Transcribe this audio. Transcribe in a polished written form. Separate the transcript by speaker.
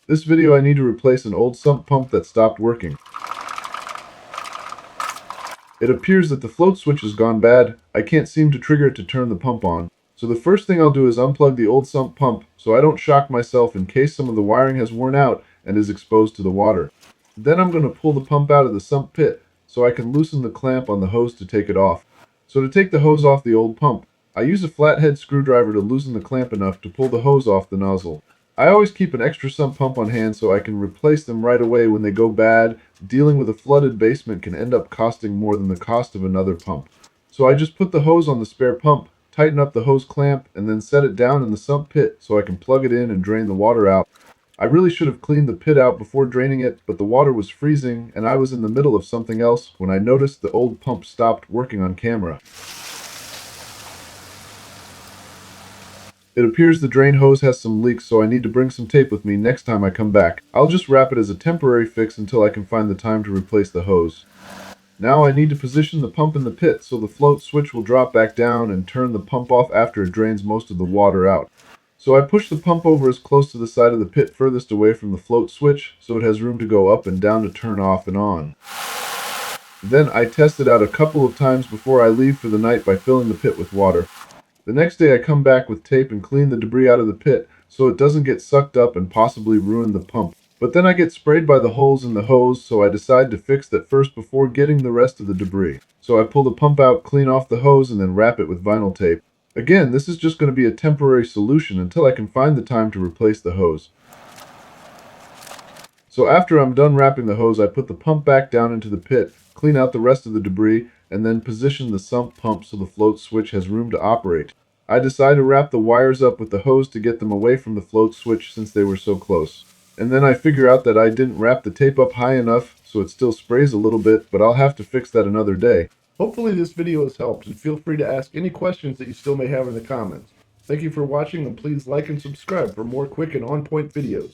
Speaker 1: This video I need to replace an old sump pump that stopped working. It appears that the float switch has gone bad. I can't seem to trigger it to turn the pump on. So the first thing I'll do is unplug the old sump pump so I don't shock myself in case some of the wiring has worn out and is exposed to the water. Then I'm going to pull the pump out of the sump pit so I can loosen the clamp on the hose to take it off. So to take the hose off the old pump, I use a flathead screwdriver to loosen the clamp enough to pull the hose off the nozzle. I always keep an extra sump pump on hand so I can replace them right away when they go bad. Dealing with a flooded basement can end up costing more than the cost of another pump. So I just put the hose on the spare pump, tighten up the hose clamp, and then set it down in the sump pit so I can plug it in and drain the water out. I really should have cleaned the pit out before draining it, but the water was freezing and I was in the middle of something else when I noticed the old pump stopped working on camera. It appears the drain hose has some leaks, so I need to bring some tape with me next time I come back. I'll just wrap it as a temporary fix until I can find the time to replace the hose. Now I need to position the pump in the pit so the float switch will drop back down and turn the pump off after it drains most of the water out. So I push the pump over as close to the side of the pit furthest away from the float switch so it has room to go up and down to turn off and on. Then I test it out a couple of times before I leave for the night by filling the pit with water. The next day I come back with tape and clean the debris out of the pit so it doesn't get sucked up and possibly ruin the pump. But then I get sprayed by the holes in the hose, so I decide to fix that first before getting the rest of the debris. So I pull the pump out, clean off the hose, and then wrap it with vinyl tape. Again, this is just going to be a temporary solution until I can find the time to replace the hose. So after I'm done wrapping the hose, I put the pump back down into the pit, clean out the rest of the debris, and then position the sump pump so the float switch has room to operate. I decide to wrap the wires up with the hose to get them away from the float switch since they were so close. And then I figure out that I didn't wrap the tape up high enough, so it still sprays a little bit, but I'll have to fix that another day. Hopefully this video has helped, and feel free to ask any questions that you still may have in the comments. Thank you for watching, and please like and subscribe for more quick and on-point videos.